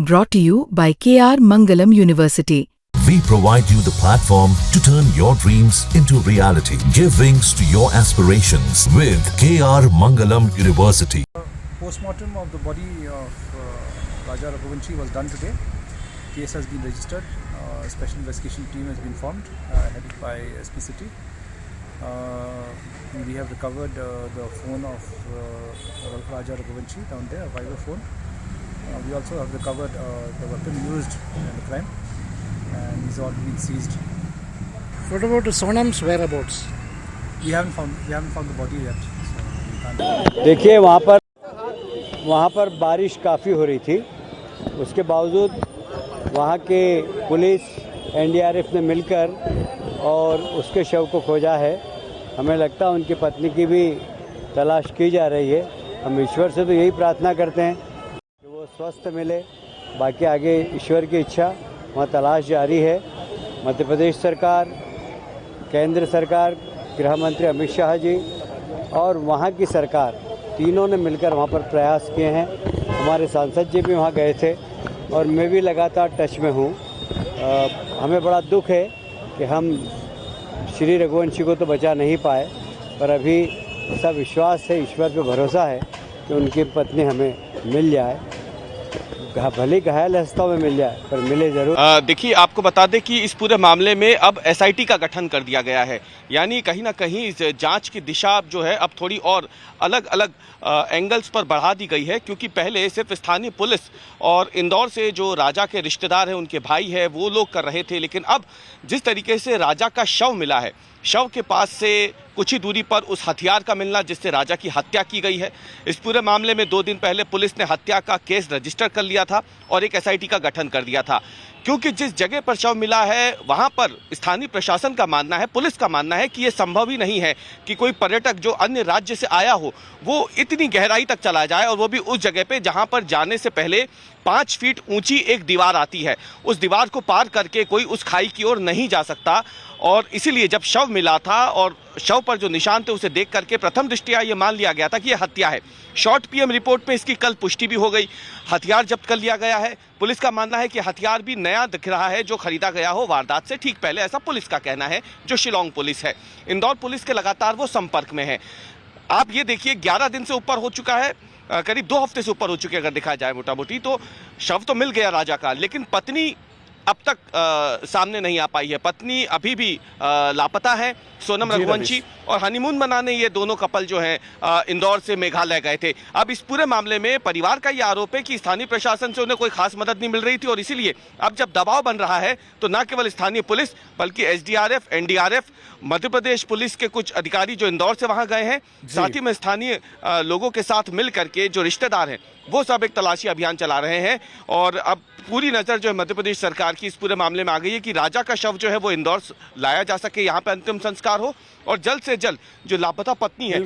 Brought to you by KR Mangalam University. We provide you the platform to turn your dreams into reality. Give wings to your aspirations with KR Mangalam University. Postmortem of the body of Raja Raghuvanshi was done today. Case has been registered. Special investigation team has been formed, headed by SP City. We have recovered the phone of Raja Raghuvanshi down there, a Viber phone. We also have recovered the weapon used in the crime, and these all been seized. What about Sonam's whereabouts? We haven't found the body yet. So we can't. देखिए वहाँ पर बारिश काफ़ी हो रही थी, उसके बावजूद वहाँ के पुलिस एनडीआरएफ ने मिलकर और उसके शव को खोजा है। हमें लगता है उनकी पत्नी की भी तलाश की जा रही है। हम ईश्वर से तो यही प्रार्थना करते हैं कि वो स्वस्थ मिले। बाकी आगे ईश्वर की इच्छा, वहाँ तलाश जारी है। मध्य प्रदेश सरकार, केंद्र सरकार, गृह मंत्री अमित शाह जी और वहाँ की सरकार, तीनों ने मिलकर वहाँ पर प्रयास किए हैं। हमारे सांसद जी भी वहाँ गए थे और मैं भी लगातार टच में हूँ। हमें बड़ा दुख है कि हम श्री रघुवंशी को तो बचा नहीं पाए, पर अभी ऐसा विश्वास है, ईश्वर पे भरोसा है कि उनकी पत्नी हमें मिल जाए। भले घायल अवस्था में मिल जाए, पर मिले जरूर। देखिए, आपको बता दें कि इस पूरे मामले में अब एसआईटी का गठन कर दिया गया है। यानी कहीं ना कहीं इस जांच की दिशा जो है अब थोड़ी और अलग अलग एंगल्स पर बढ़ा दी गई है, क्योंकि पहले सिर्फ स्थानीय पुलिस और इंदौर से जो राजा के रिश्तेदार हैं, उनके भाई हैं, वो लोग कर रहे थे। लेकिन अब जिस तरीके से राजा का शव मिला है, शव के पास से कुछ ही दूरी पर उस हथियार का मिलना जिससे राजा की हत्या की गई है, इस पूरे मामले में 2 दिन पहले पुलिस ने हत्या का केस रजिस्टर कर लिया था और एक एसआईटी का गठन कर दिया था। क्योंकि जिस जगह पर शव मिला है वहां पर स्थानीय प्रशासन का मानना है, पुलिस का मानना है कि यह संभव ही नहीं है कि कोई पर्यटक जो अन्य राज्य से आया हो वो इतनी गहराई तक चला जाए, और वो भी उस जगह पे जहां पर जाने से पहले 5 फीट ऊंची एक दीवार आती है। उस दीवार को पार करके कोई उस खाई की ओर नहीं जा सकता। और इसीलिए जब शव मिला था और शव पर जो निशान थे उसे देख करके प्रथम दृष्टया ये मान लिया गया था कि यह हत्या है। शॉर्ट पीएम रिपोर्ट में इसकी कल पुष्टि भी हो गई। हथियार जब्त कर लिया गया है। पुलिस का मानना है कि हथियार भी नया दिख रहा है, जो खरीदा गया हो वारदात से ठीक पहले, ऐसा पुलिस का कहना है, जो शिलोंग पुलिस है। इंदौर पुलिस के लगातार वो संपर्क में है। आप ये देखिए, 11 दिन से ऊपर हो चुका है, करीब 2 हफ्ते से ऊपर हो चुके अगर देखा जाए मोटा मोटी। तो शव तो मिल गया राजा का, लेकिन पत्नी अब तक सामने नहीं आ पाई है। पत्नी अभी भी लापता है। सोनम रघुवंशी और हनीमून मनाने ये दोनों कपल जो हैं इंदौर से मेघालय गए थे। अब इस पूरे मामले में परिवार का ये आरोप है कि स्थानीय प्रशासन से उन्हें कोई खास मदद नहीं मिल रही थी, और इसीलिए अब जब दबाव बन रहा है तो न केवल स्थानीय पुलिस बल्कि SDRF, NDRF, Madhya Pradesh police के कुछ अधिकारी जो इंदौर से वहां गए हैं, साथ ही में स्थानीय लोगों के साथ मिल करके जो रिश्तेदार हैं वो सब एक तलाशी अभियान चला रहे हैं। और अब पूरी नजर जो है मध्य प्रदेश सरकार की इस पूरे मामले में आ गई है कि राजा का शव जो है वो इंदौर लाया जा सके, यहाँ पे अंतिम संस्कार हो, और जल्द से जल्द जो लापता पत्नी है